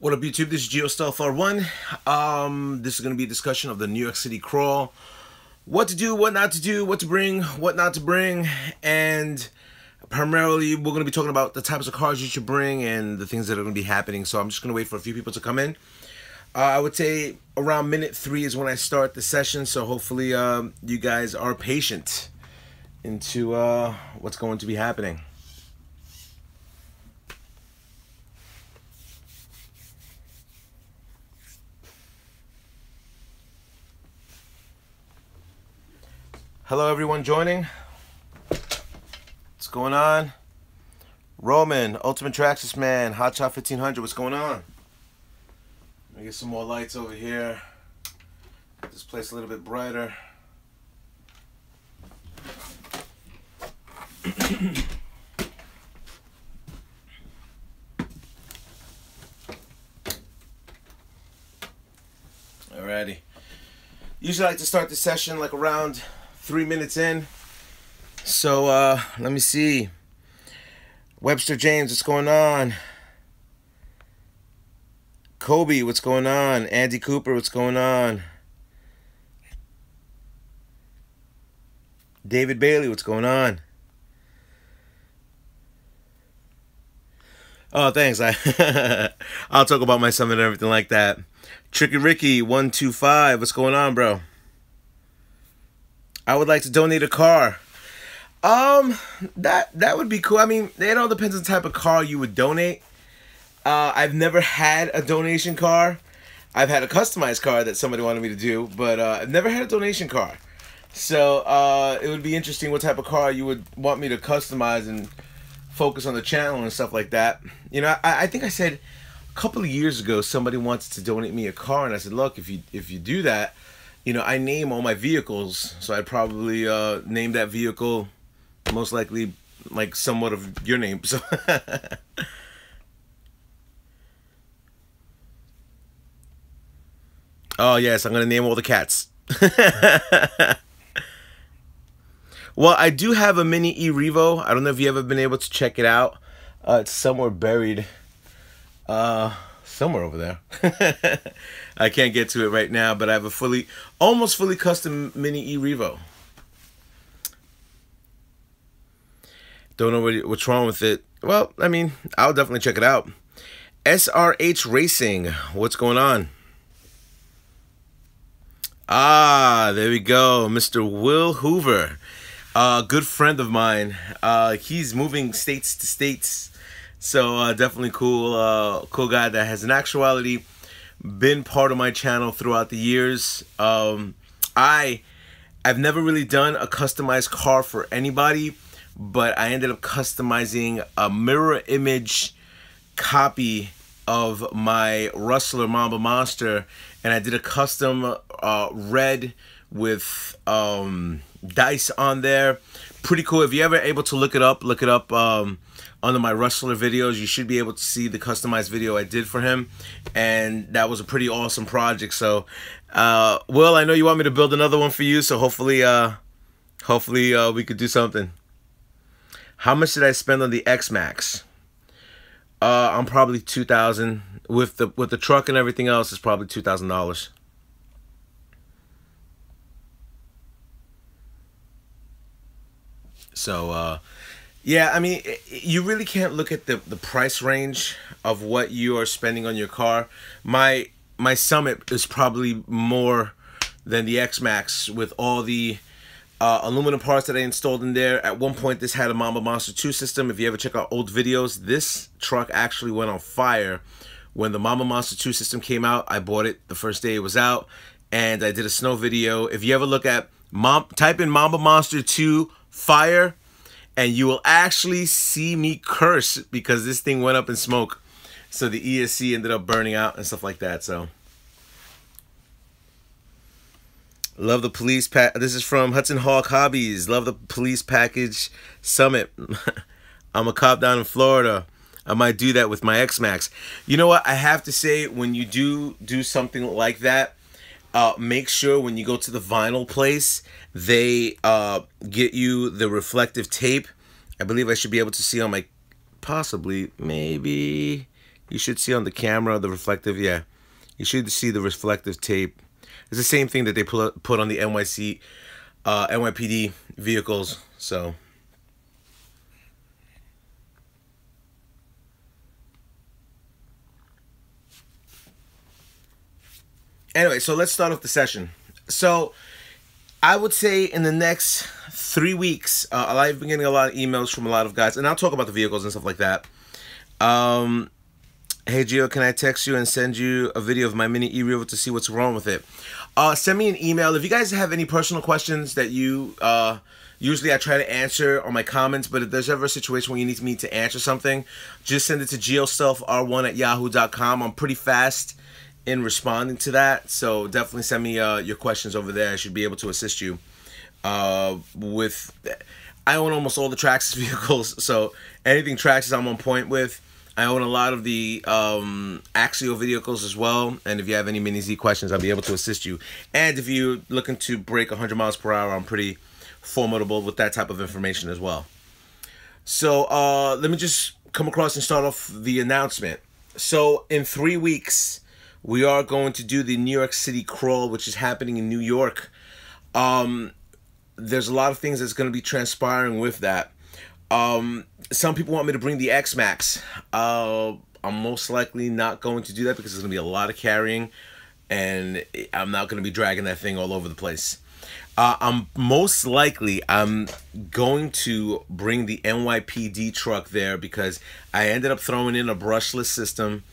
What up, YouTube? This is GIOSTEALTHR1. This is going to be a discussion of the New York City crawl. What to do, what not to do, what to bring, what not to bring, and primarily we're going to be talking about the types of cars you should bring and the things that are going to be happening. So I'm just going to wait for a few people to come in. I would say around minute 3 is when I start the session, so hopefully you guys are patient into what's going to be happening. Hello, everyone joining. What's going on? Roman, Ultimate TRAXXAS Man, Hotshot 1500. What's going on? Let me get some more lights over here. Get this place a little bit brighter. Alrighty. Usually I like to start the session like around 3 minutes in. So let me see. Webster James, what's going on? Kobe, what's going on? Andy Cooper, what's going on? David Bailey, what's going on? Oh, thanks. I'll talk about my summit and everything like that. Tricky Ricky 125, what's going on, bro? I would like to donate a car. That would be cool. I mean, it all depends on the type of car you would donate. I've never had a donation car. I've had a customized car that somebody wanted me to do, but I've never had a donation car. So it would be interesting what type of car you would want me to customize and focus on the channel and stuff like that. You know, I think I said a couple of years ago somebody wanted to donate me a car, and I said, look, if you do that, you know, I name all my vehicles, so I'd probably name that vehicle most likely like somewhat of your name. So oh yes, I'm gonna name all the cats. Well, I do have a mini e-Revo. I don't know if you ever been able to check it out. It's somewhere buried. Somewhere over there. I can't get to it right now, but I have a almost fully custom mini e-Revo. Don't know what's wrong with it. Well, I mean, I'll definitely check it out. SRH Racing, what's going on? Ah, there we go, Mr. Will Hoover, good friend of mine. He's moving states to states. So definitely cool, cool guy that has in actuality been part of my channel throughout the years. I've never really done a customized car for anybody, but I ended up customizing a mirror image copy of my Rustler Mamba Monster, and I did a custom red with dice on there. Pretty cool. If you're ever able to look it up under my Rustler videos, you should be able to see the customized video I did for him, and that was a pretty awesome project. So Will, I know you want me to build another one for you, so hopefully we could do something. How much did I spend on the x-maxx? I'm probably $2,000 with the truck and everything else. It's probably $2,000. So yeah, I mean, you really can't look at the price range of what you are spending on your car. My Summit is probably more than the x-maxx with all the aluminum parts that I installed in there. At one point, this had a Mamba Monster 2 system. If you ever check out old videos, this truck actually went on fire when the Mamba Monster 2 system came out. I bought it the first day it was out, and I did a snow video. If you ever look at type in Mamba Monster 2 fire, and you will actually see me curse because this thing went up in smoke. So the ESC ended up burning out and stuff like that. So love the police pack. This is from Hudson Hawk Hobbies. Love the police package Summit. I'm a cop down in Florida. I might do that with my x-maxx. You know what? I have to say, when you do something like that, make sure when you go to the vinyl place, they get you the reflective tape. I believe I should be able to see on my, possibly, maybe You should see on the camera the reflective. Yeah, you should see the reflective tape. It's the same thing that they put on the NYPD vehicles. So. Anyway, so let's start off the session. So I would say in the next 3 weeks, I've been getting a lot of emails from a lot of guys, and I'll talk about the vehicles and stuff like that. Hey Gio, can I text you and send you a video of my mini e-revo to see what's wrong with it? Send me an email if you guys have any personal questions that you usually I try to answer on my comments, but if there's ever a situation where you need me to answer something, just send it to GIOSTEALTHR1@yahoo.com. I'm pretty fast in responding to that, so definitely send me your questions over there. I should be able to assist you with. I own almost all the TRAXXAS vehicles, so anything TRAXXAS I'm on point with. I own a lot of the Axial vehicles as well, and if you have any Mini Z questions, I'll be able to assist you. And if you're looking to break 100 miles per hour, I'm pretty formidable with that type of information as well. So let me just come across and start off the announcement. So in 3 weeks, we are going to do the New York City crawl, which is happening in New York. There's a lot of things that's going to be transpiring with that. Some people want me to bring the x-maxx. I'm most likely not going to do that because there's going to be a lot of carrying, and I'm not going to be dragging that thing all over the place. I'm going to bring the NYPD truck there because I ended up throwing in a brushless system.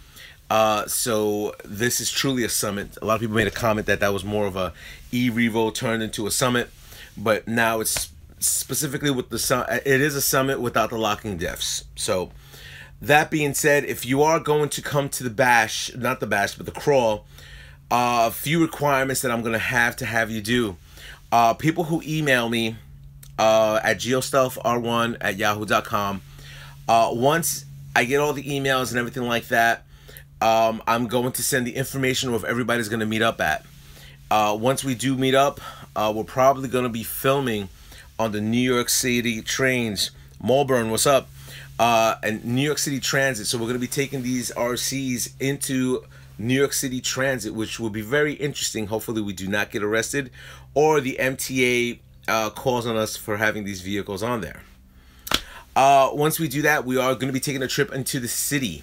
So this is truly a summit. A lot of people made a comment that that was more of a e-revo turned into a summit, but now it's specifically with the it is a summit without the locking diffs. So that being said, if you are going to come to the bash, not the bash, but the crawl, a few requirements that I'm going to have you do. People who email me at GIOSTEALTHR1@yahoo.com, once I get all the emails and everything like that, I'm going to send the information of everybody's going to meet up at. Once we do meet up, we're probably going to be filming on the New York City trains. Malburn, what's up? And New York City Transit. So we're going to be taking these RCs into New York City Transit, which will be very interesting. Hopefully we do not get arrested or the MTA calls on us for having these vehicles on there. Once we do that, we are going to be taking a trip into the city.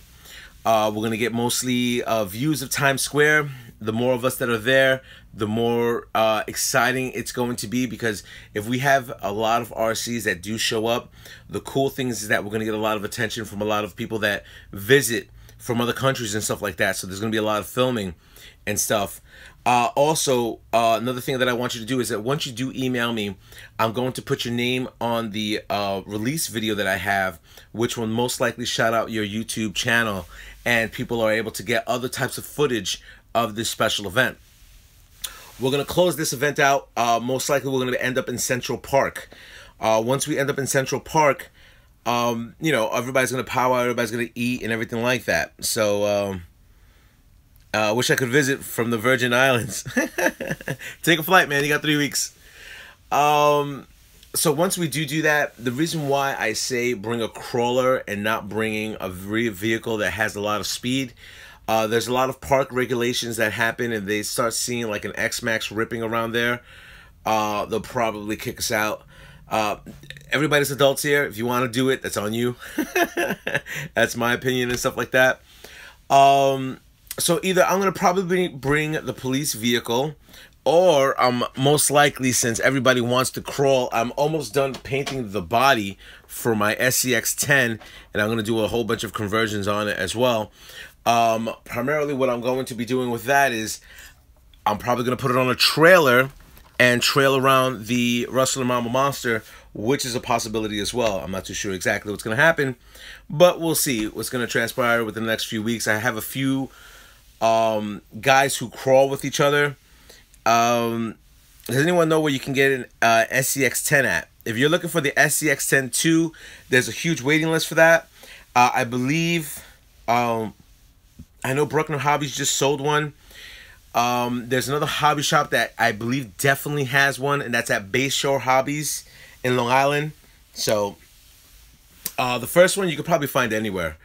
We're going to get mostly views of Times Square. The more of us that are there, the more exciting it's going to be, because if we have a lot of RCs that do show up, the cool thing is that we're going to get a lot of attention from a lot of people that visit from other countries and stuff like that. So there's going to be a lot of filming and stuff. Also, another thing that I want you to do is that once you do email me, I'm going to put your name on the release video that I have, which will most likely shout out your YouTube channel, and people are able to get other types of footage of this special event. We're going to close this event out. Most likely we're going to end up in Central Park. Once we end up in Central Park, you know, everybody's going to powwow, everybody's going to eat and everything like that. So I wish I could visit from the Virgin Islands. Take a flight, man. You got 3 weeks. So once we do that, the reason why I say bring a crawler and not bringing a vehicle that has a lot of speed, there's a lot of park regulations that happen, and they start seeing like an x-maxx ripping around there. They'll probably kick us out. Everybody's adults here. If you want to do it, that's on you. That's my opinion and stuff like that. So either I'm going to probably bring the police vehicle, or most likely, since everybody wants to crawl, I'm almost done painting the body for my SCX-10, and I'm going to do a whole bunch of conversions on it as well. Primarily what I'm going to be doing with that is I'm probably going to put it on a trailer and trail around the Rustler Mama Monster, which is a possibility as well. I'm not too sure exactly what's going to happen, but we'll see what's going to transpire within the next few weeks. I have a few guys who crawl with each other. Does anyone know where you can get an SCX-10 at? If you're looking for the SCX-10-2, there's a huge waiting list for that. I believe, I know Bruckner Hobbies just sold one. There's another hobby shop that I believe definitely has one, and that's at Bayshore Hobbies in Long Island. So the first one you could probably find anywhere.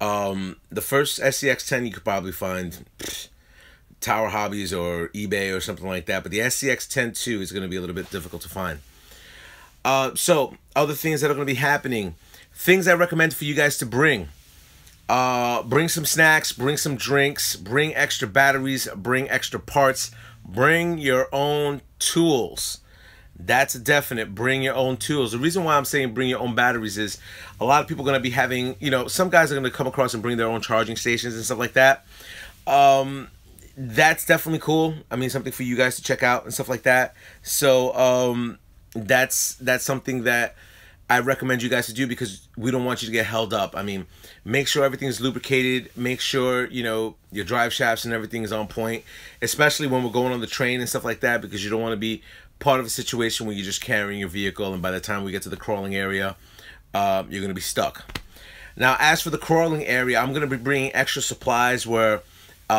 The first SCX10 you could probably find Tower Hobbies or eBay or something like that, but the SCX10 II is going to be a little bit difficult to find. So other things that are going to be happening, things I recommend for you guys to bring. Bring some snacks, bring some drinks, bring extra batteries, bring extra parts, bring your own tools. That's a definite. Bring your own tools. The reason why I'm saying bring your own batteries is a lot of people are going to be having, you know, some guys are going to come across and bring their own charging stations and stuff like that. That's definitely cool. I mean, something for you guys to check out and stuff like that. So that's something that I recommend you guys to do, because we don't want you to get held up. I mean, make sure everything's lubricated. Make sure, you know, your drive shafts and everything is on point, especially when we're going on the train and stuff like that, because you don't want to be part of a situation where you're just carrying your vehicle and by the time we get to the crawling area, you're going to be stuck. Now, as for the crawling area, I'm going to be bringing extra supplies where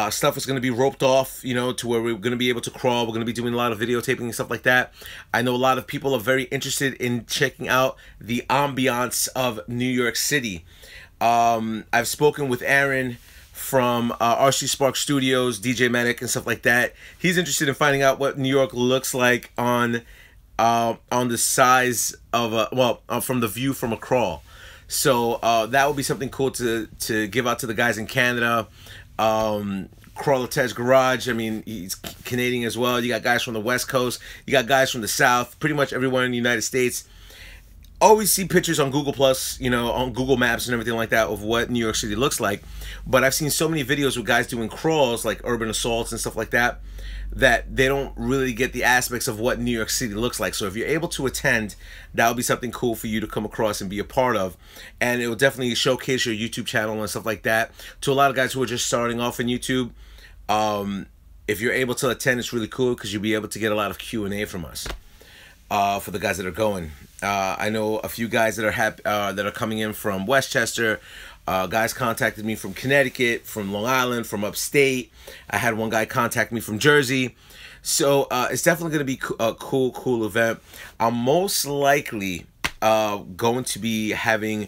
stuff is going to be roped off, you know, to where we're going to be able to crawl. We're going to be doing a lot of videotaping and stuff like that. I know a lot of people are very interested in checking out the ambiance of New York City. I've spoken with Aaron from RC Spark Studios, DJ Medic and stuff like that. He's interested in finding out what New York looks like on the size of from the view from a crawl. So that would be something cool to give out to the guys in Canada. Crawler Ted's Garage, I mean, he's Canadian as well. You got guys from the West Coast, you got guys from the South, pretty much everywhere in the United States. Always see pictures on Google Plus, you know, on Google Maps and everything like that of what New York City looks like. But I've seen so many videos with guys doing crawls, like urban assaults and stuff like that, that they don't really get the aspects of what New York City looks like. So if you're able to attend, that would be something cool for you to come across and be a part of. And it will definitely showcase your YouTube channel and stuff like that to a lot of guys who are just starting off in YouTube. If you're able to attend, it's really cool because you'll be able to get a lot of Q&A from us. For the guys that are going, I know a few guys that are coming in from Westchester. Guys contacted me from Connecticut, from Long Island, from upstate. I had one guy contact me from Jersey. So it's definitely going to be a cool event. I'm most likely going to be having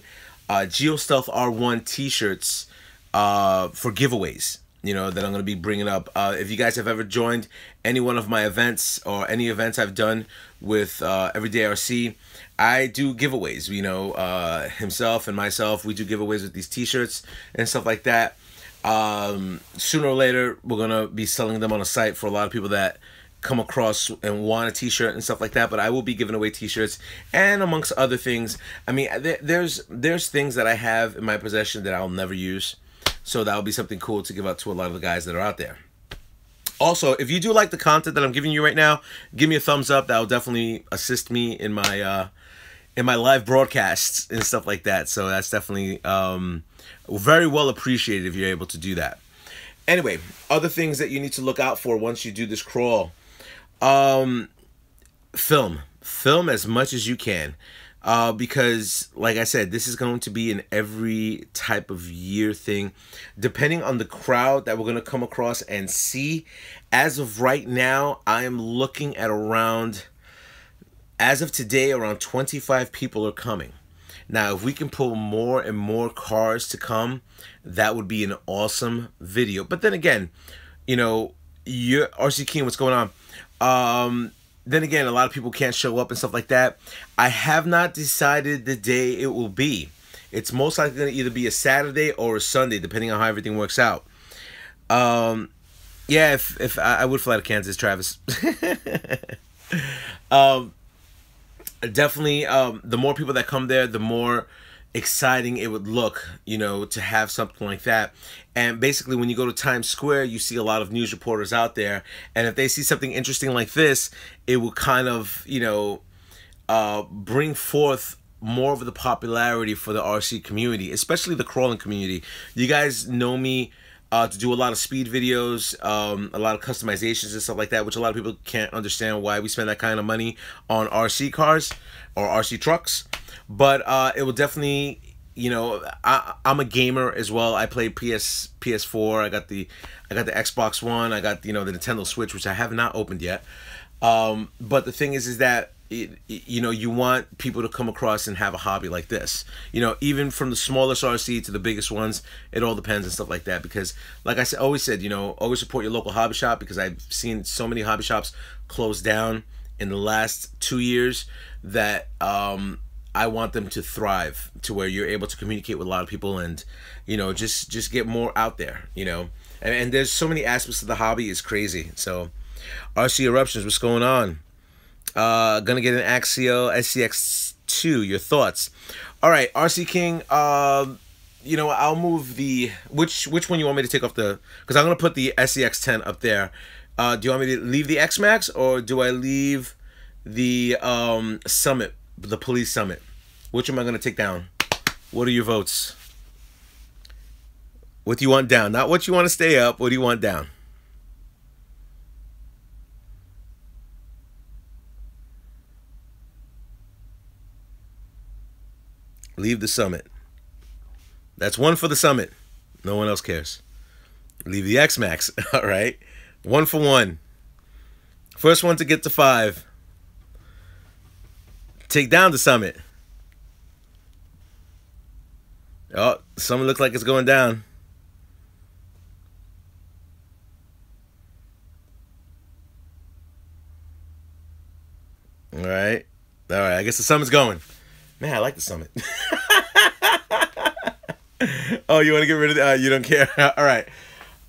GIOSTEALTHR1 t-shirts for giveaways, you know, that I'm going to be bringing up. If you guys have ever joined any one of my events or any events I've done with Everyday RC, I do giveaways. You know, himself and myself, we do giveaways with these t-shirts and stuff like that. Sooner or later, we're going to be selling them on a site for a lot of people that come across and want a t-shirt and stuff like that. But I will be giving away t-shirts and amongst other things. I mean, there's things that I have in my possession that I'll never use. So that'll be something cool to give out to a lot of the guys that are out there. Also, if you do like the content that I'm giving you right now, give me a thumbs up. That'll definitely assist me in my live broadcasts and stuff like that. So that's definitely very well appreciated if you're able to do that. Anyway, other things that you need to look out for once you do this crawl. Film as much as you can. Because, like I said, this is going to be an every type of year thing. Depending on the crowd that we're going to come across and see, as of right now, I am looking at around, as of today, around 25 people are coming. Now, if we can pull more and more cars to come, that would be an awesome video. But then again, you know, RC King, what's going on? Then again, a lot of people can't show up and stuff like that. I have not decided the day it will be. It's most likely going to either be a Saturday or a Sunday, depending on how everything works out. Yeah, if I would fly to Kansas, Travis. Definitely, the more people that come there, the more exciting it would look, you know, to have something like that. And basically, when you go to Times Square, you see a lot of news reporters out there, and if they see something interesting like this, it will kind of, you know, bring forth more of the popularity for the RC community, especially the crawling community. You guys know me to do a lot of speed videos, a lot of customizations and stuff like that, which a lot of people can't understand why we spend that kind of money on RC cars or RC trucks. But it will definitely, you know, I'm a gamer as well. I play PS4. I got the Xbox One. I got, you know, the Nintendo Switch, which I have not opened yet. But the thing is that you know, you want people to come across and have a hobby like this. You know, even from the smallest RC to the biggest ones, it all depends and stuff like that. Because, like I said, always said, you know, always support your local hobby shop, because I've seen so many hobby shops close down in the last 2 years that I want them to thrive to where you're able to communicate with a lot of people and, you know, just get more out there, you know. And there's so many aspects of the hobby, it's crazy. So, RC Eruptions, what's going on? Gonna get an Axial SCX2. Your thoughts? All right, RC King. You know, I'll move the which one you want me to take off the? Because I'm gonna put the SCX10 up there. Do you want me to leave the X-maxx, or do I leave the Summit, the Police Summit? Which am I gonna take down? What are your votes? What do you want down? Not what you want to stay up. What do you want down? Leave the Summit. That's one for the Summit. No one else cares. Leave the X-maxx. All right. 1 for 1. First one to get to 5. Take down the Summit. Oh, the Summit looks like it's going down. All right. All right. I guess the Summit's going. Man, I like the Summit. Oh, you want to get rid of the... you don't care? All right.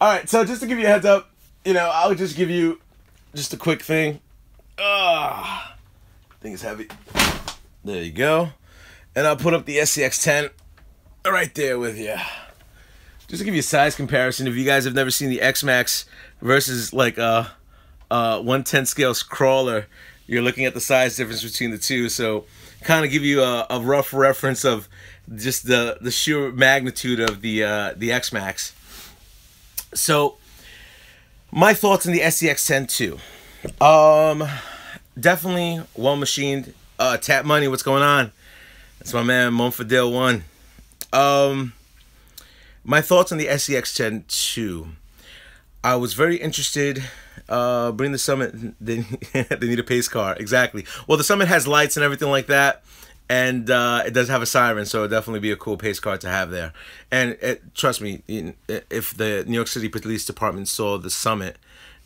All right, so just to give you a heads up, you know, I'll just give you just a quick thing. I think it's heavy. There you go. And I'll put up the SCX10 right there with you. Just to give you a size comparison, if you guys have never seen the X-maxx versus like a 1/10 scale crawler, you're looking at the size difference between the two. So kind of give you a rough reference of just the sheer magnitude of the X-maxx. So my thoughts on the SCX10 too. Definitely well machined. Tap Money, what's going on? That's my man Monfadale 1. My thoughts on the SCX10 2. I was very interested. Bring the Summit. They need a pace car. Exactly. Well, the Summit has lights and everything like that, and it does have a siren, so it'd definitely be a cool pace car to have there. And trust me, if the New York City Police Department saw the Summit,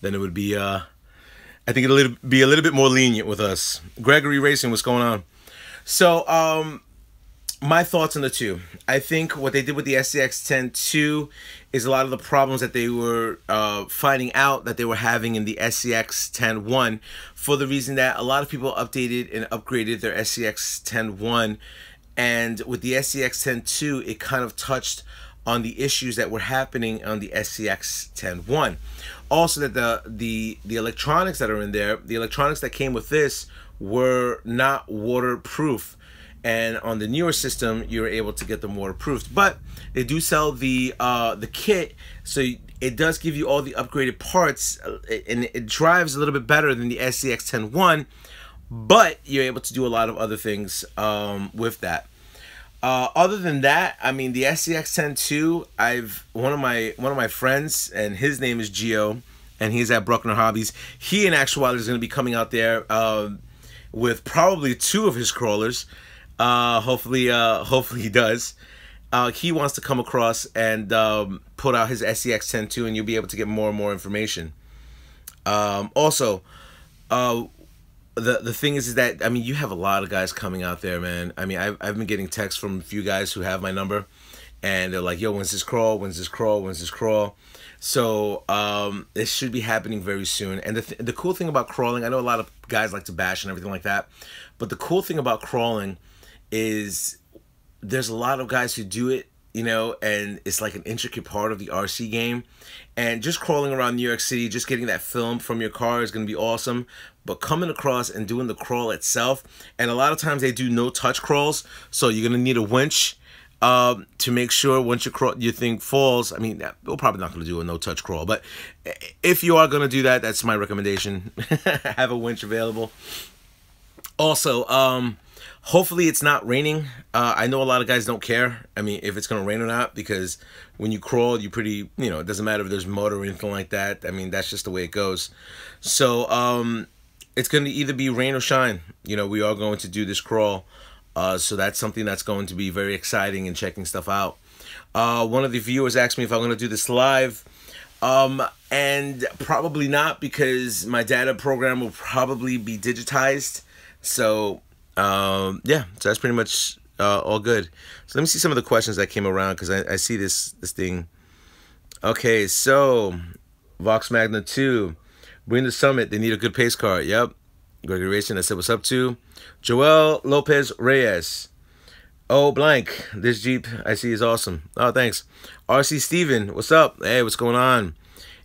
then it would be. I think it'll be a little bit more lenient with us. Gregory Racing, what's going on? So, my thoughts on the two. I think what they did with the SCX10 2 is a lot of the problems that they were finding out that they were having in the SCX10 1, for the reason that a lot of people updated and upgraded their SCX10 1, and with the SCX10 2, it kind of touched on the issues that were happening on the SCX10 1. Also, that the electronics that are in there, the electronics that came with this were not waterproof. And on the newer system, you're able to get them waterproofed. But they do sell the kit, so it does give you all the upgraded parts, and it drives a little bit better than the SCX10 1. But you're able to do a lot of other things with that. Other than that, I mean, the SCX10 2, one of my friends, and his name is Gio, and he's at Bruckner Hobbies. He in actuality is going to be coming out there with probably 2 of his crawlers. Hopefully he does. He wants to come across and put out his SCX10 2, and you'll be able to get more and more information. Also, the thing is that, I mean, you have a lot of guys coming out there, man. I mean, I've been getting texts from a few guys who have my number, and they're like, yo, when's this crawl? When's this crawl? When's this crawl? So it should be happening very soon. And the cool thing about crawling, I know a lot of guys like to bash and everything like that, but the cool thing about crawling is there's a lot of guys who do it, you know, and it's like an intricate part of the RC game. And just crawling around New York City, just getting that film from your car is going to be awesome. But coming across and doing the crawl itself, and a lot of times they do no-touch crawls, so you're going to need a winch to make sure once your thing falls. I mean, we're probably not going to do a no-touch crawl, but if you are going to do that, that's my recommendation. Have a winch available. Also, hopefully it's not raining. I know a lot of guys don't care, I mean, if it's going to rain or not, because when you crawl, you pretty, it doesn't matter if there's mud or anything like that. I mean, that's just the way it goes. So, it's going to either be rain or shine. You know, we are going to do this crawl. So that's something that's going to be very exciting and checking stuff out. One of the viewers asked me if I'm going to do this live. And probably not, because my data program will probably be digitized. So, yeah, so that's pretty much all good. So let me see some of the questions that came around, because I see this thing. Okay, so Vox Magna 2. Bring the summit. They need a good pace car. Yep. Gregory Racing, I said what's up to. Joel Lopez Reyes. Oh, blank. This Jeep I see is awesome. Oh, thanks. RC Steven, what's up? Hey, what's going on?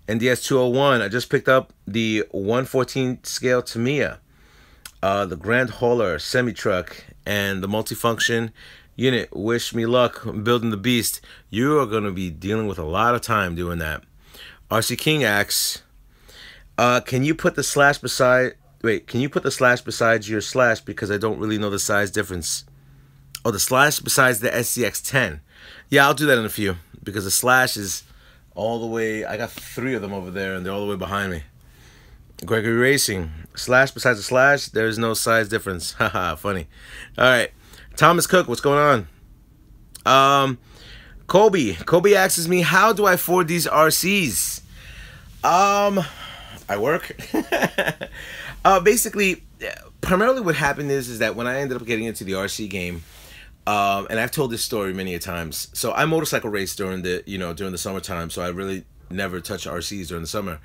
NDS 201. I just picked up the 114 scale Tamiya, the Grand Hauler semi-truck, and the multifunction unit. Wish me luck building the beast. You are going to be dealing with a lot of time doing that. RC King asks, can you put the slash beside... Wait, can you put the slash besides your slash, because I don't really know the size difference? Oh, the slash besides the SCX-10. Yeah, I'll do that in a few, because the slash is all the way... I got 3 of them over there, and they're all the way behind me. Gregory Racing. Slash besides the slash, there's no size difference. Haha, funny. All right. Thomas Cook, what's going on? Kobe asks me, how do I afford these RCs? I work. Basically, primarily what happened is that when I ended up getting into the RC game, and I've told this story many a times. So I motorcycle race during the summertime. So I really never touched RCs during the summer.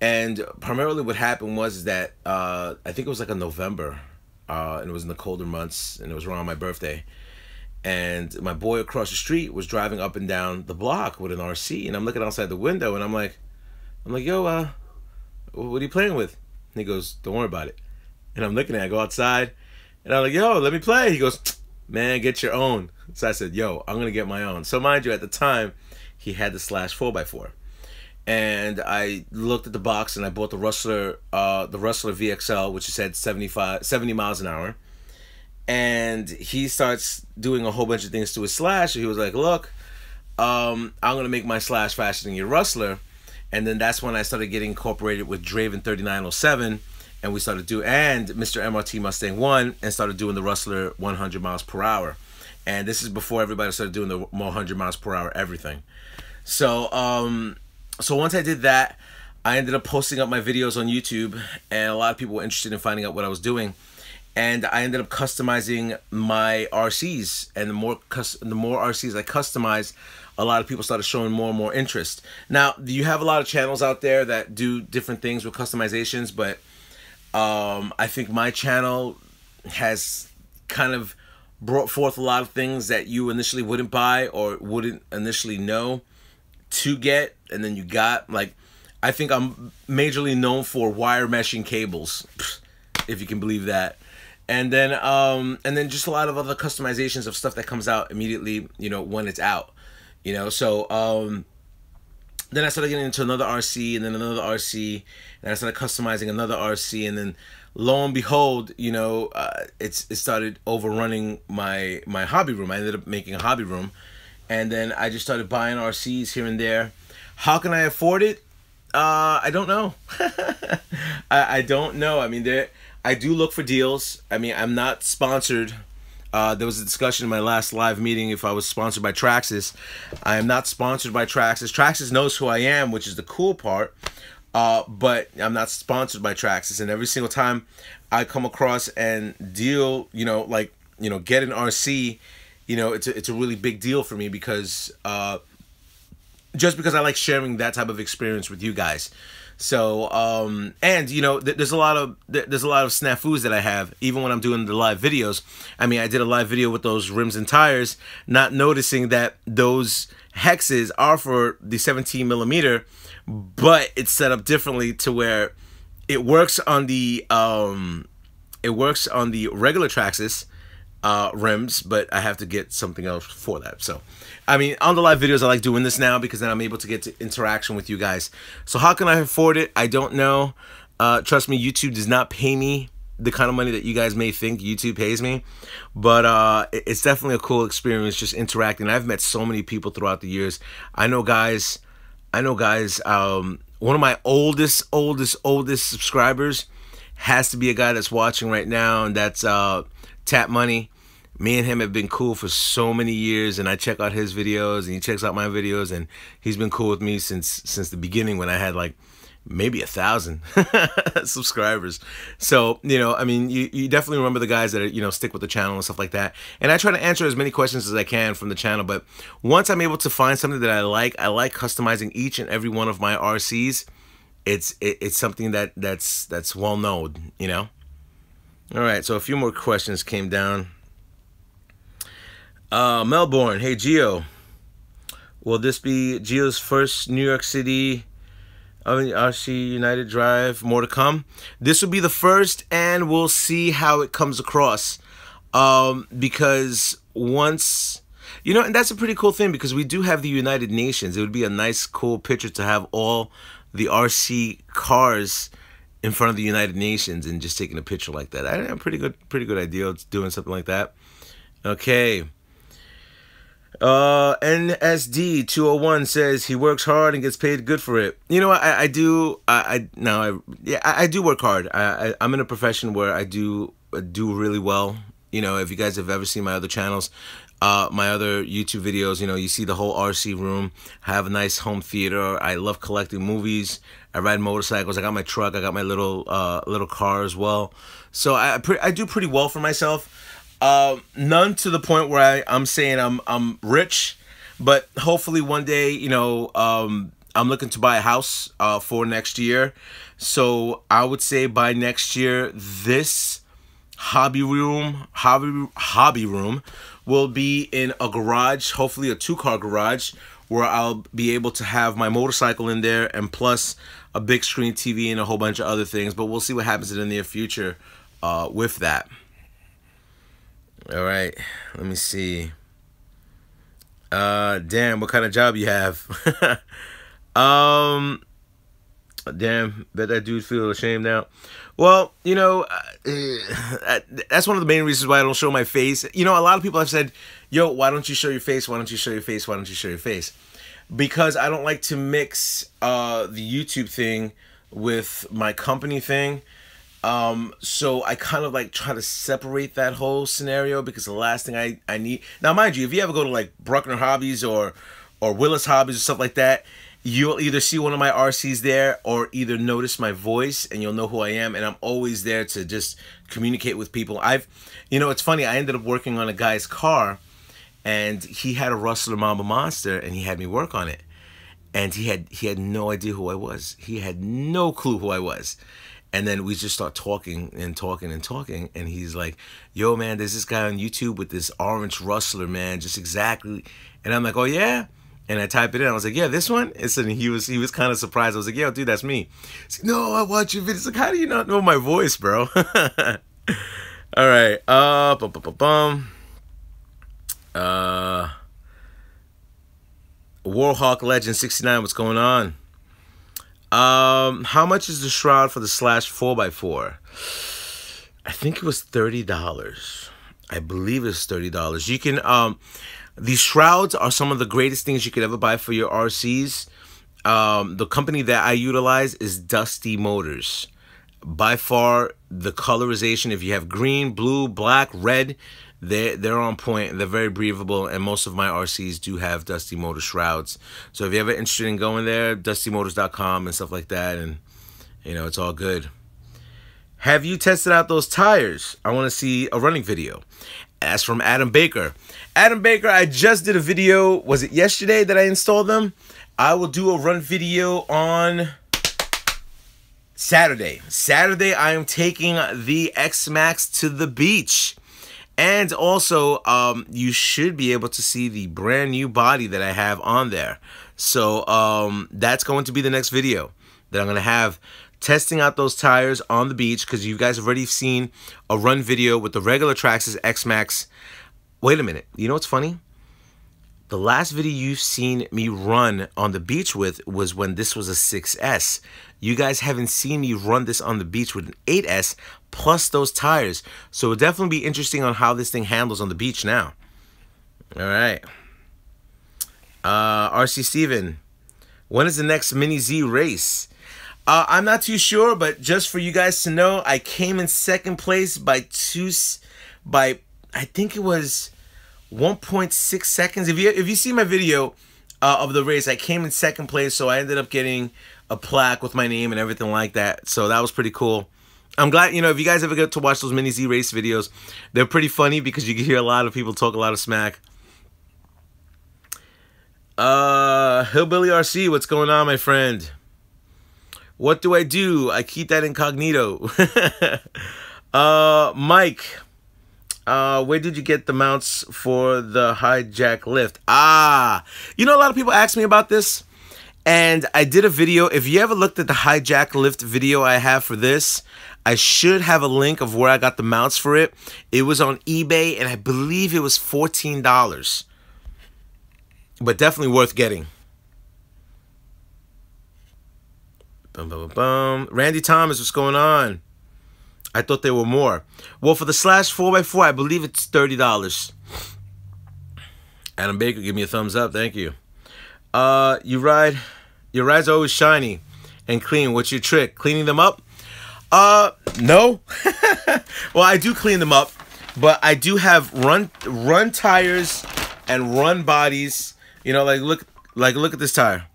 And primarily what happened was that I think it was like a November, and it was in the colder months, and it was around my birthday. And my boy across the street was driving up and down the block with an RC, and I'm looking outside the window, and I'm like, yo, what are you playing with? And he goes, don't worry about it. And I'm looking at it, I go outside, and I'm like, yo, let me play. He goes, man, get your own. So I said, yo, I'm gonna get my own. So mind you, at the time, he had the Slash 4x4. And I looked at the box, and I bought the Rustler VXL, which said 70 miles an hour. And he starts doing a whole bunch of things to his Slash. He was like, look, I'm going to make my Slash faster than your Rustler. And then that's when I started getting incorporated with Draven 3907. And we started doing, and Mr. MRT Mustang 1, and started doing the Rustler 100 miles per hour. And this is before everybody started doing the 100 miles per hour everything. So, so once I did that, I ended up posting up my videos on YouTube, and a lot of people were interested in finding out what I was doing. And I ended up customizing my RCs, and the more RCs I customized, a lot of people started showing more and more interest. Now, you have a lot of channels out there that do different things with customizations, but I think my channel has kind of brought forth a lot of things that you initially wouldn't buy or wouldn't initially know to get, and then you got. Like, I think I'm majorly known for wire meshing cables, if you can believe that. And then just a lot of other customizations of stuff that comes out immediately, you know, when it's out, you know. So then I started getting into another RC, and then another RC, and I started customizing another RC, and then lo and behold, you know, it started overrunning my hobby room. I ended up making a hobby room, and then I just started buying RCs here and there. How can I afford it? I don't know. I don't know. I mean, I do look for deals. I mean, I'm not sponsored. There was a discussion in my last live meeting if I was sponsored by TRAXXAS. I am not sponsored by TRAXXAS. TRAXXAS knows who I am, which is the cool part. But I'm not sponsored by TRAXXAS. And every single time I come across and deal, you know, like, you know, get an RC, you know, it's a really big deal for me, because just because I like sharing that type of experience with you guys. So, and you know, there's a lot of snafus that I have, even when I'm doing the live videos. I mean, I did a live video with those rims and tires, not noticing that those hexes are for the 17 millimeter, but it's set up differently to where it works on the regular TRAXXAS rims, but I have to get something else for that. So, I mean, on the live videos, I like doing this now, because then I'm able to get to interaction with you guys. So how can I afford it? I don't know. Trust me, YouTube does not pay me the kind of money that you guys may think YouTube pays me. But it's definitely a cool experience just interacting. I've met so many people throughout the years. I know guys, one of my oldest subscribers has to be a guy that's watching right now, and that's Tap Money. Me and him have been cool for so many years, and I check out his videos, and he checks out my videos, and he's been cool with me since the beginning when I had like maybe 1,000 subscribers. So, you know, I mean, you definitely remember the guys that are, you know, stick with the channel and stuff like that. And I try to answer as many questions as I can from the channel, but once I'm able to find something that I like customizing each and every one of my RCs. It's something that's well known, you know. All right, so a few more questions came down. Melbourne, hey Gio, will this be Gio's first New York City RC United drive? More to come. This will be the first, and we'll see how it comes across. Because once, you know, and that's a pretty cool thing, because we do have the United Nations. It would be a nice, cool picture to have all the RC cars in front of the United Nations and just taking a picture like that. I have a pretty good idea of doing something like that. Okay. NSD 201 says he works hard and gets paid good for it. You know, I do work hard. I'm in a profession where I do really well. You know, if you guys have ever seen my other channels, my other YouTube videos, you know, you see the whole RC room. I have a nice home theater. I love collecting movies. I ride motorcycles. I got my truck. I got my little car as well. So I do pretty well for myself. None to the point where I'm saying I'm rich, but hopefully one day, you know, I'm looking to buy a house for next year. So I would say by next year, this hobby room will be in a garage, hopefully a 2-car garage, where I'll be able to have my motorcycle in there, and plus a big screen TV and a whole bunch of other things. But we'll see what happens in the near future with that. All right, let me see. Damn, what kind of job you have? Damn, bet that dude feel ashamed now. Well, you know, that's one of the main reasons why I don't show my face. You know, a lot of people have said, yo, why don't you show your face? Why don't you show your face? Why don't you show your face? Because I don't like to mix the YouTube thing with my company thing. So I kind of like try to separate that whole scenario, because the last thing I need. Now, mind you, if you ever go to like Bruckner Hobbies or Willis Hobbies or stuff like that, you'll either see one of my RCs there, or either notice my voice and you'll know who I am. And I'm always there to just communicate with people. You know, it's funny. I ended up working on a guy's car, and he had a Rustler Mamba Monster, and he had me work on it. And he had no idea who I was. He had no clue who I was. And then we just start talking and talking and talking. And he's like, yo, man, there's this guy on YouTube with this orange Rustler, man, just exactly. And I'm like, oh, yeah? And I type it in. I was like, yeah, this one? And so he was kind of surprised. I was like, yo, dude, that's me. He's like, no, I watch your videos. Like, how do you not know my voice, bro? All right. Warhawk Legend 69, what's going on? How much is the shroud for the Slash 4x4? I think it was $30. I believe it's $30. You can, these shrouds are some of the greatest things you could ever buy for your RCs. The company that I utilize is Dusty Motors. By far, the colorization, if you have green, blue, black, red, they're on point. They're very breathable, and most of my RCs do have Dusty Motor shrouds. So if you're ever interested in going there, dustymotors.com and stuff like that, and you know, it's all good. Have you tested out those tires? I want to see a running video. That's from Adam Baker. Adam Baker, I just did a video. Was it yesterday that I installed them? I will do a run video on Saturday. Saturday, I am taking the X-maxx to the beach. And also, you should be able to see the brand new body that I have on there. So that's going to be the next video that I'm going to have, testing out those tires on the beach, because you guys have already seen a run video with the regular TRAXXAS x-maxx. Wait a minute. You know what's funny? The last video you've seen me run on the beach with was when this was a 6S. You guys haven't seen me run this on the beach with an 8S plus those tires. So it'll definitely be interesting on how this thing handles on the beach now. All right. RC Steven, when is the next Mini Z race? I'm not too sure, but just for you guys to know, I came in second place by I think it was 1.6 seconds. If you see my video of the race, I came in second place, so I ended up getting a plaque with my name and everything like that. So that was pretty cool. I'm glad, you know, if you guys ever get to watch those Mini Z race videos, they're pretty funny because you can hear a lot of people talk a lot of smack. Hillbilly RC, what's going on, my friend? What do? I keep that incognito. Mike, where did you get the mounts for the hijack lift? You know, a lot of people ask me about this, and I did a video. If you ever looked at the hijack lift video I have for this, I should have a link of where I got the mounts for it. It was on eBay, and I believe it was $14. But definitely worth getting. Randy Thomas, what's going on? I thought there were more. Well, for the Slash 4x4, I believe it's $30. Adam Baker, give me a thumbs up. Thank you. Your rides are always shiny and clean. What's your trick? Cleaning them up? No. Well, I do clean them up, but I do have run tires and run bodies. You know, look at this tire.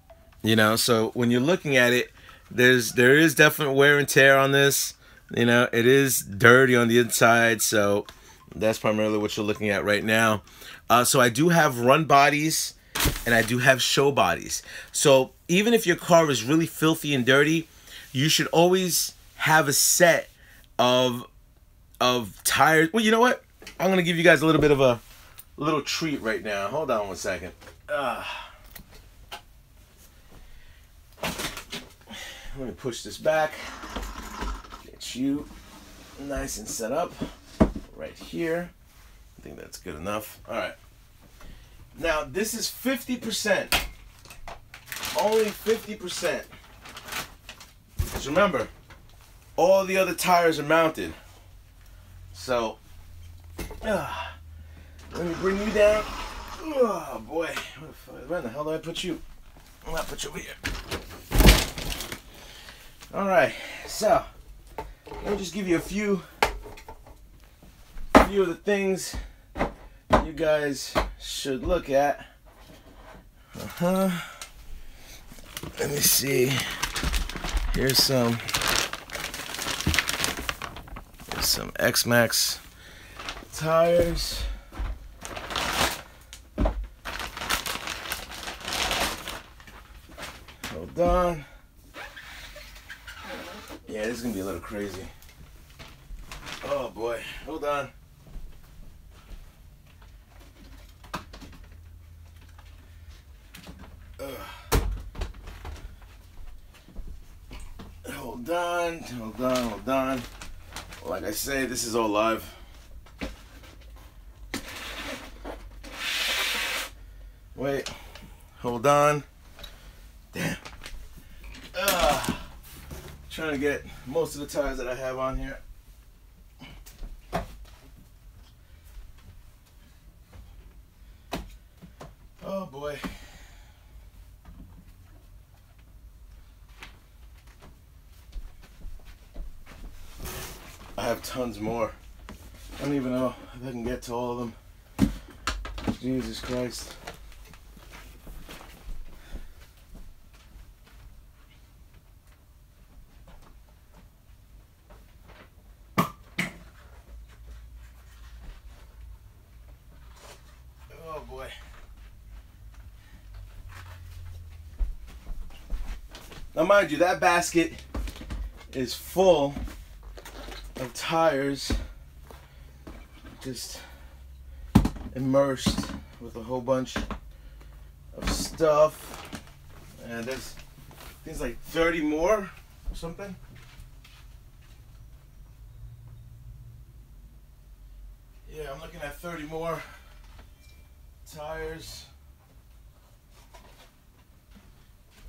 You know, so when you're looking at it, there is definite wear and tear on this. You know, it is dirty on the inside, so that's primarily what you're looking at right now. So I do have run bodies and I do have show bodies. So even if your car is really filthy and dirty, you should always have a set of tires. Well, you know what? I'm gonna give you guys a little bit of a little treat right now. Hold on one second. Let me push this back. Get you nice and set up right here. I think that's good enough. All right. Now this is 50%. Only 50%. Because remember, all the other tires are mounted. So, let me bring you down. Oh boy, where the hell did I put you? I'll put you over here. All right, so let me just give you a few of the things you guys should look at. Let me see. Here's some x-maxx tires. Hold on. Yeah, this is gonna be a little crazy. Oh boy, hold on. Hold on. Like I say, this is all live. Wait, hold on. Damn. Trying to get most of the tires that I have on here. Oh boy. I have tons more. I don't even know if I can get to all of them. Jesus Christ. Oh boy. Now mind you, that basket is full of tires, just immersed with a whole bunch of stuff, and there's things like 30 more or something. Yeah, I'm looking at 30 more tires.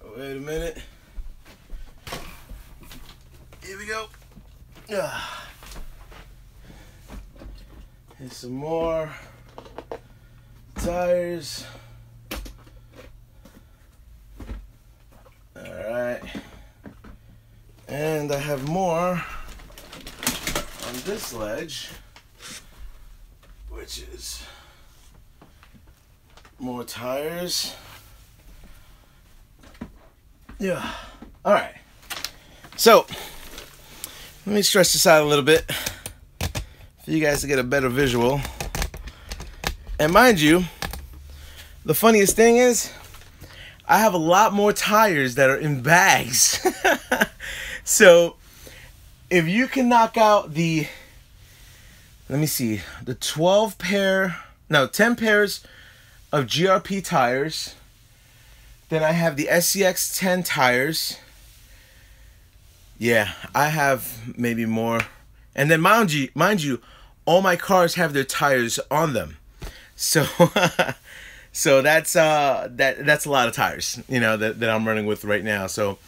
Oh, wait a minute. Here we go. Here's some more tires. Alright. And I have more on this ledge, which is more tires. Yeah. All right. So let me stretch this out a little bit for you guys to get a better visual. And mind you, the funniest thing is I have a lot more tires that are in bags. So if you can knock out the, let me see, the 10 pairs of GRP tires, then I have the SCX 10 tires. Yeah, I have maybe more. And then mind you, all my cars have their tires on them. So so that's a lot of tires, you know, that I'm running with right now. So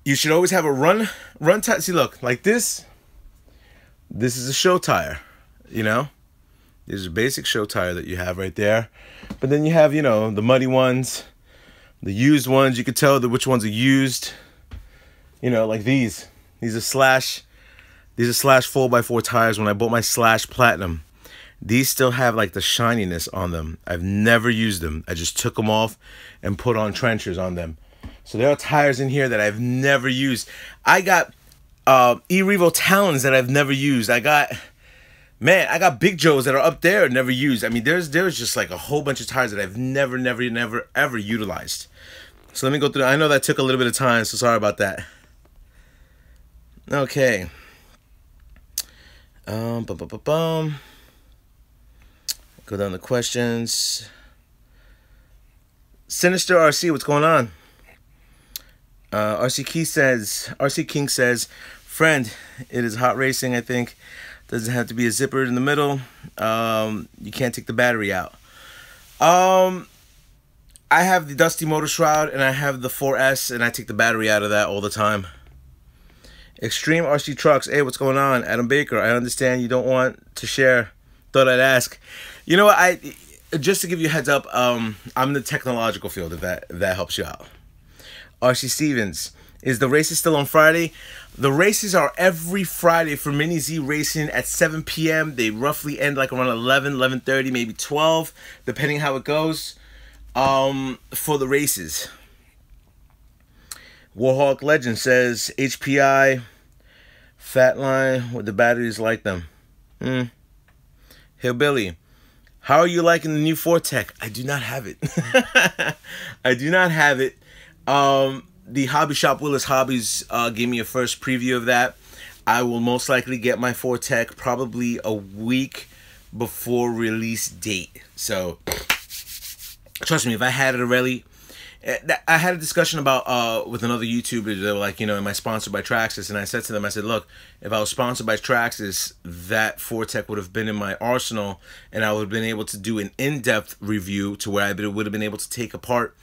you should always have a run tire. See, look, like this is a show tire, you know. There's a basic show tire that you have right there. But then you have, you know, the muddy ones, the used ones. You can tell which ones are used. You know, like these are Slash 4x4 tires. When I bought my Slash Platinum, these still have like the shininess on them. I've never used them. I just took them off and put on trenchers on them. So there are tires in here that I've never used. I got E-Revo Talons that I've never used. I got Big Joes that are up there never used. I mean, there's just like a whole bunch of tires that I've never ever utilized. So let me go through. I know that took a little bit of time, so sorry about that. Okay. Go down to questions. Sinister RC, what's going on? RC King says, friend, it is hot racing, I think. Doesn't have to be a zipper in the middle. You can't take the battery out. I have the Dusty Motor Shroud and I have the 4S, and I take the battery out of that all the time. Extreme RC Trucks, hey, what's going on? Adam Baker, I understand you don't want to share. Thought I'd ask. You know what? Just to give you a heads up, I'm in the technological field, if that helps you out. RC Stevens, is the races still on Friday? The races are every Friday for Mini Z Racing at 7 p.m. They roughly end like around 11:30, maybe 12, depending how it goes. For the races. Warhawk Legend says HPI fat line with the batteries like them. Hillbilly, how are you liking the new Fortec? I do not have it. I do not have it. The hobby shop Willis Hobbies gave me a first preview of that. I will most likely get my Fortec probably a week before release date. So trust me, if I had it already, I had a discussion about with another YouTuber. They were like, you know, am I sponsored by TRAXXAS? And I said to them, I said, look, if I was sponsored by TRAXXAS, that Fortec would have been in my arsenal, and I would have been able to do an in-depth review to where I would have been able to take apart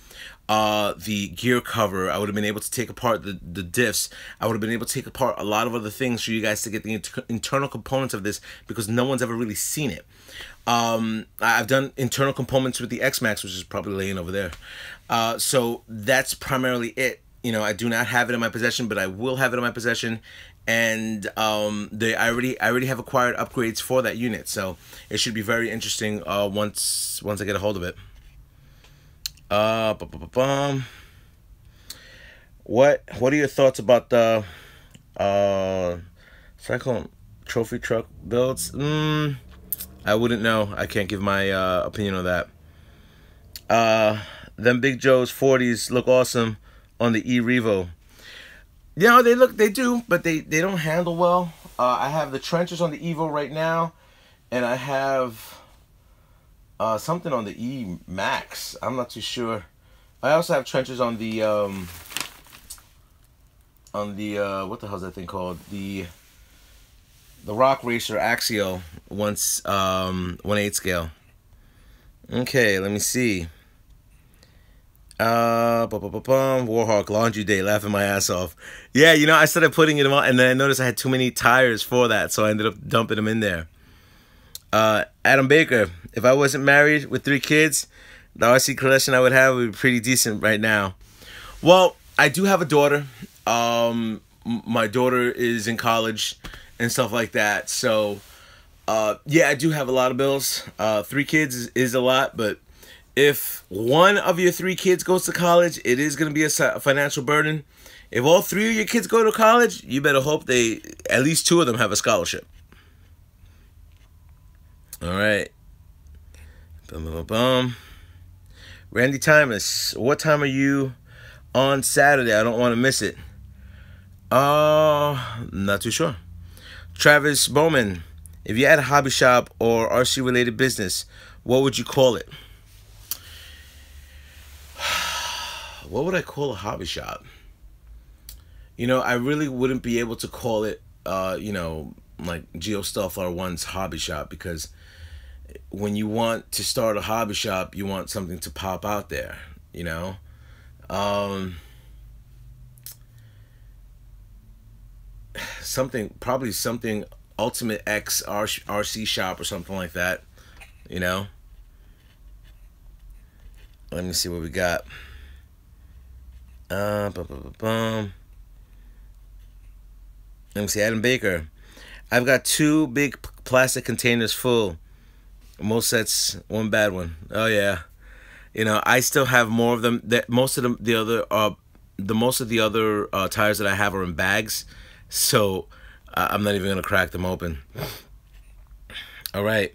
the gear cover. I would have been able to take apart the diffs. I would have been able to take apart a lot of other things for you guys to get the internal components of this, because no one's ever really seen it. I've done internal components with the x-maxx, which is probably laying over there. So that's primarily it. You know, I do not have it in my possession, but I will have it in my possession. And I already have acquired upgrades for that unit, so it should be very interesting once I get a hold of it. What are your thoughts about the Cyclone trophy truck builds? I wouldn't know. I can't give my opinion on that. Them Big Joe's 40s look awesome on the E-Revo. You know, they do, but they don't handle well. I have the trenchers on the Evo right now, and I have something on the E-Maxx. I'm not too sure. I also have trenchers on the what the hell's that thing called? The Rock Racer Axial 1/8 scale. Okay, let me see. Warhawk Laundry Day, laughing my ass off. Yeah, you know, I started putting them on, and then I noticed I had too many tires for that, so I ended up dumping them in there. Adam Baker, if I wasn't married with 3 kids, the RC collection I would have would be pretty decent right now. Well, I do have a daughter. my daughter is in college and stuff like that. So yeah, I do have a lot of bills. 3 kids is a lot, but if one of your 3 kids goes to college, it is going to be a financial burden. If all 3 of your kids go to college, you better hope at least 2 of them have a scholarship. All right. Bum, bum, bum. Randy Timus, what time are you on Saturday? I don't want to miss it. Not too sure. Travis Bowman, if you had a hobby shop or RC related business, what would you call it? What would I call a hobby shop? You know, I really wouldn't be able to call it, you know, like GIOSTEALTHR1's hobby shop, because when you want to start a hobby shop, you want something to pop out there, you know? Probably something Ultimate X RC shop or something like that, you know? Let me see what we got. Let me see, Adam Baker. I've got 2 big plastic containers full. Most sets, 1 bad one. Oh yeah, you know, I still have more of them. Most of the other tires that I have are in bags, so I'm not even gonna crack them open. All right.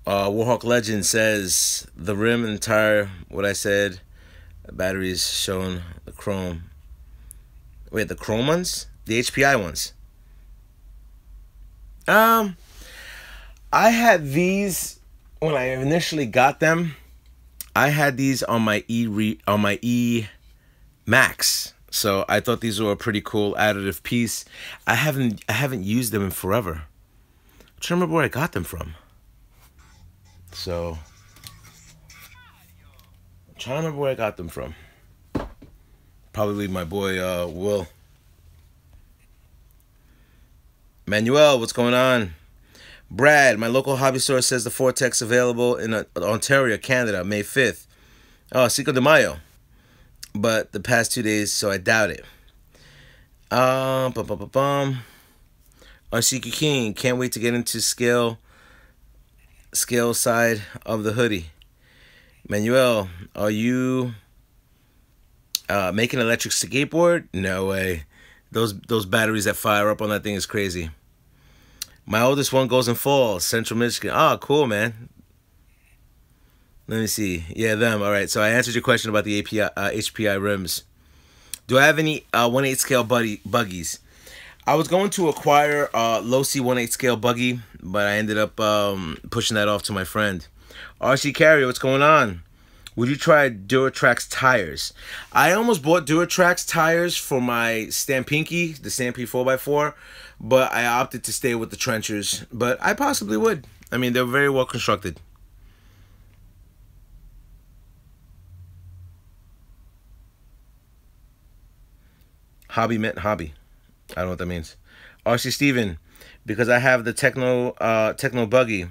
Warhawk Legend says the rim and tire. What I said. Batteries shown the chrome. Wait, the chrome ones? The HPI ones. I had these when I initially got them. I had these on my x-maxx, so I thought these were a pretty cool additive piece. I haven't used them in forever. I'm trying to remember where I got them from. So I'm trying to remember where I got them from. Probably my boy Will. Manuel, what's going on? Brad, my local hobby store says the Vortex available in Ontario, Canada, May 5th. Oh, Cinco de Mayo. But the past 2 days, so I doubt it. RC King, can't wait to get into scale side of the hoodie. Manuel, are you making an electric skateboard? No way. Those batteries that fire up on that thing is crazy. My oldest one goes in fall, Central Michigan. Oh, cool, man. Let me see. Yeah, them. All right. So I answered your question about the HPI rims. Do I have any 1/8 scale buggies? I was going to acquire a low C 1/8 scale buggy, but I ended up pushing that off to my friend. RC Carrier, what's going on? Would you try TRAXXAS tires? I almost bought TRAXXAS tires for my Stampinky, the Stampede 4x4, but I opted to stay with the trenchers. But I possibly would. I mean, they're very well constructed. Hobby meant hobby. I don't know what that means. RC Steven, because I have the techno buggy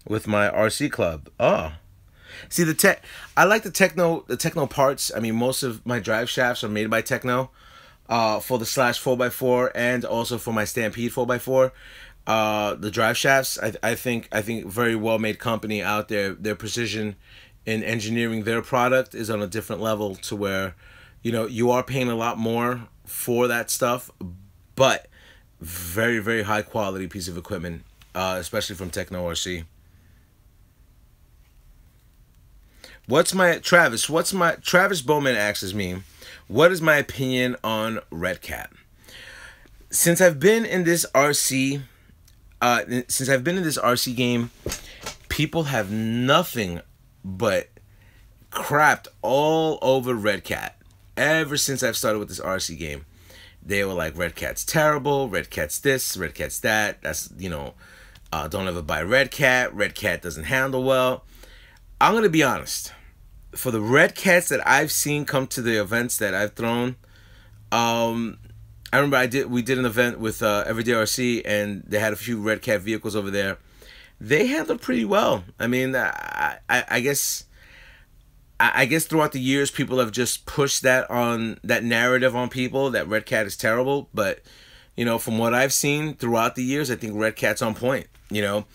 with my RC club. Oh. See, I like the techno parts. I mean, most of my drive shafts are made by Techno, for the Slash 4x4 and also for my Stampede 4x4. The drive shafts, I think very well made company out there. Their precision in engineering their product is on a different level, to where, you know, you are paying a lot more for that stuff, but very, very high quality piece of equipment, especially from Techno RC. Travis Bowman asks me, what is my opinion on Red Cat? Since I've been in this RC game, people have nothing but crapped all over Red Cat. Ever since I've started with this RC game, they were like, Red Cat's terrible, Red Cat's this, Red Cat's that. That's, you know, don't ever buy Red Cat. Red Cat doesn't handle well. I'm gonna be honest. For the Red Cats that I've seen come to the events that I've thrown, I remember we did an event with Everyday RC, and they had a few Red Cat vehicles over there. They handled pretty well. I mean, I guess I guess throughout the years, people have just pushed that narrative on people that Red Cat is terrible. But, you know, from what I've seen throughout the years, I think Red Cat's on point, you know.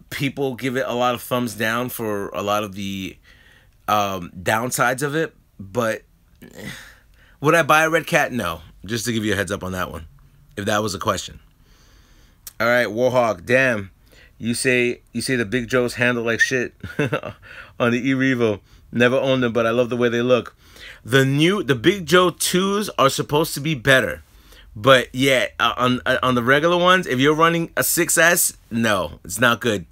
People give it a lot of thumbs down for a lot of the downsides of it. But would I buy a Red Cat? No. Just to give you a heads up on that one, if that was a question. All right, Warhawk, damn. You say the Big Joes handle like shit on the E-Revo. Never owned them, but I love the way they look. The Big Joe 2s are supposed to be better. But yeah, on the regular ones, if you're running a 6S, no, it's not good.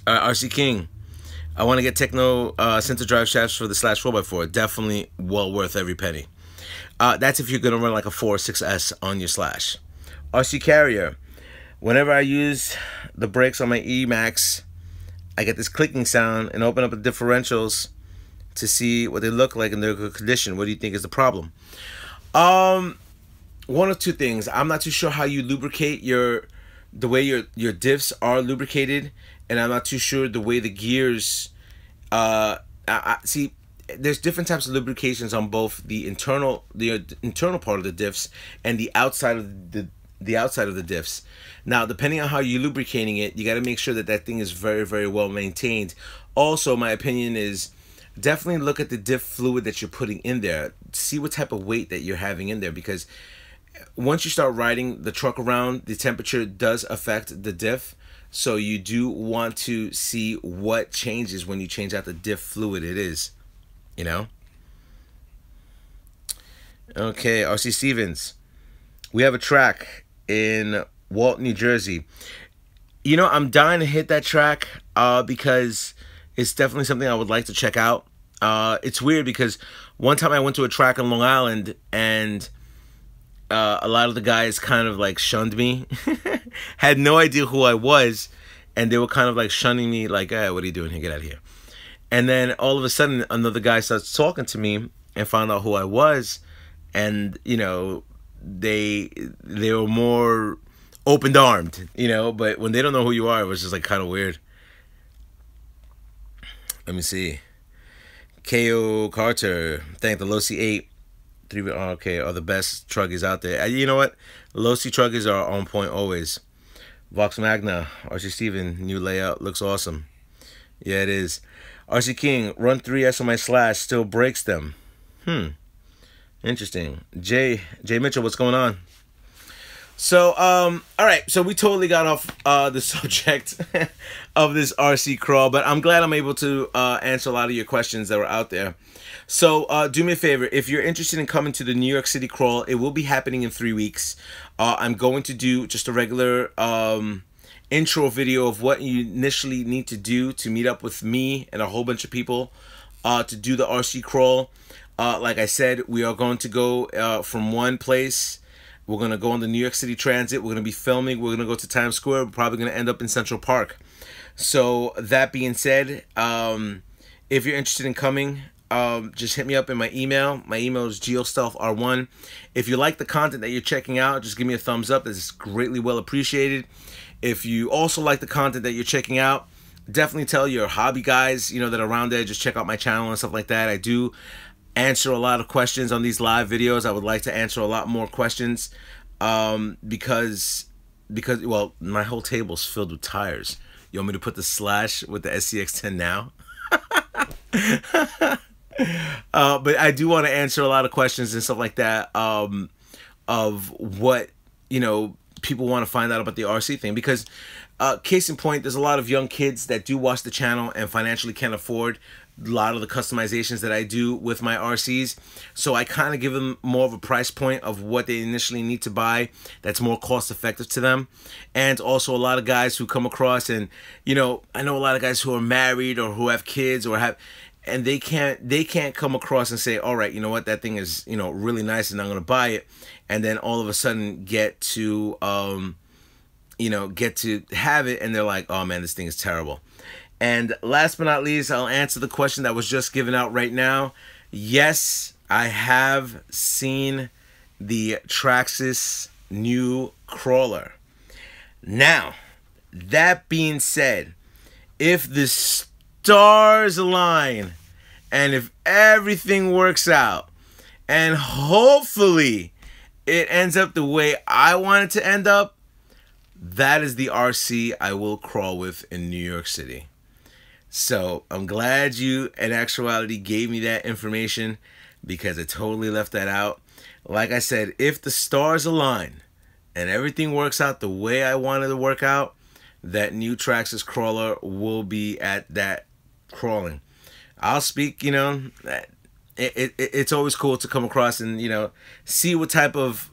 RC King, I want to get Techno center drive shafts for the Slash 4x4. Definitely well worth every penny. That's if you're going to run like a 4 or 6S on your Slash. RC Carrier, whenever I use the brakes on my Emax, I get this clicking sound and open up the differentials to see what they look like in their good condition. What do you think is the problem? One of two things. I'm not too sure how you lubricate the way your diffs are lubricated, and I'm not too sure the way the gears. See, there's different types of lubrications on both the internal part of the diffs and the outside of the outside of the diffs. Now, depending on how you're lubricating it, you got to make sure that that thing is very, very well maintained. Also, my opinion is definitely look at the diff fluid that you're putting in there. See what type of weight that you're having in there, because once you start riding the truck around, the temperature does affect the diff. So you do want to see what changes when you change out the diff fluid it is, you know? Okay, RC Stevens. We have a track in Walt, New Jersey. You know, I'm dying to hit that track because it's definitely something I would like to check out. It's weird because one time I went to a track in Long Island and a lot of the guys kind of like shunned me. Had no idea who I was, and they were kind of like shunning me like, hey, what are you doing here? Get out of here. And then all of a sudden another guy starts talking to me and found out who I was, and you know, they were more open-armed, you know, but when they don't know who you are, it was just like kind of weird. Let me see. KO Carter, thank the Losi 8. Okay, are the best truggies out there. You know what? Losi truggies are on point always. Vox Magna, RC Steven, new layout, looks awesome. Yeah, it is. RC King, run 3S on my Slash, still breaks them. Interesting. Jay Mitchell, what's going on? So, all right, so we totally got off the subject of this RC crawl, but I'm glad I'm able to answer a lot of your questions that were out there. So, do me a favor. If you're interested in coming to the New York City crawl, it will be happening in 3 weeks. I'm going to do just a regular intro video of what you initially need to do to meet up with me and a whole bunch of people to do the RC crawl. Like I said, we are going to go from one place. We're going to go on the New York City Transit. We're going to be filming. We're going to go to Times Square. We're probably going to end up in Central Park. So that being said, if you're interested in coming, just hit me up in my email. My email is GIOSTEALTHR1. If you like the content that you're checking out, just give me a thumbs up. It's greatly well appreciated. If you also like the content that you're checking out, definitely tell your hobby guys, you know, that are around there, just check out my channel and stuff like that. I do answer a lot of questions on these live videos. I would like to answer a lot more questions because well, my whole table's filled with tires. You want me to put the Slash with the SCX10 now? But I do want to answer a lot of questions and stuff like that of what, you know, people want to find out about the RC thing, because case in point, there's a lot of young kids that do watch the channel and financially can't afford a lot of the customizations that I do with my RCs. So I kind of give them more of a price point of what they initially need to buy that's more cost effective to them. And also a lot of guys who come across, and you know, I know a lot of guys who are married or who have kids or have, and they can't come across and say, all right, you know what, that thing is, you know, really nice and I'm going to buy it. And then all of a sudden get to, you know, get to have it and they're like, oh man, this thing is terrible. And last but not least, I'll answer the question that was just given out right now. Yes, I have seen the TRAXXAS new crawler. Now, that being said, if this stars align, and if everything works out, and hopefully it ends up the way I want it to end up, that is the RC I will crawl with in New York City. So I'm glad you, in actuality, gave me that information, because I totally left that out. Like I said, if the stars align and everything works out the way I wanted to work out, that new TRAXXAS crawler will be at that crawling. I'll speak, you know, it's always cool to come across and, you know, see what type of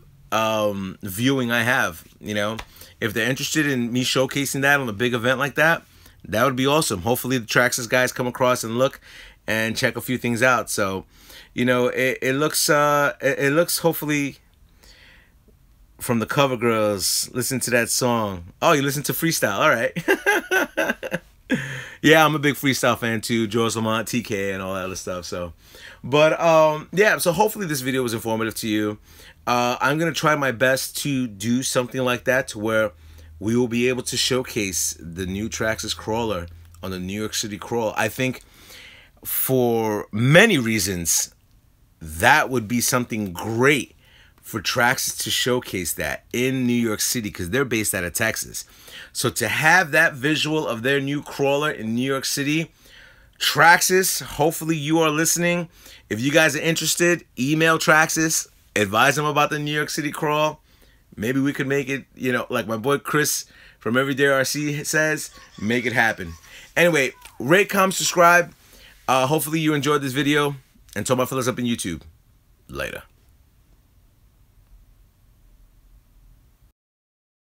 viewing I have, you know. If they're interested in me showcasing that on a big event like that, that would be awesome. Hopefully the TRAXXAS guys come across and look and check a few things out. So, you know, it looks hopefully, from the cover girls, listen to that song. Oh, you listen to freestyle. All right. Yeah, I'm a big freestyle fan too. George Lamont, TK, and all that other stuff. So, but yeah, so hopefully this video was informative to you. I'm going to try my best to do something like that, to where we will be able to showcase the new TRAXXAS crawler on the New York City crawl. I think for many reasons, that would be something great for TRAXXAS to showcase that in New York City, because they're based out of Texas. So to have that visual of their new crawler in New York City, TRAXXAS, hopefully you are listening. If you guys are interested, email TRAXXAS, advise them about the New York City crawl. Maybe we could make it, you know, like my boy Chris from Everyday RC says, make it happen. Anyway, rate, comment, subscribe. Hopefully you enjoyed this video. And to all my fellas up in YouTube, later.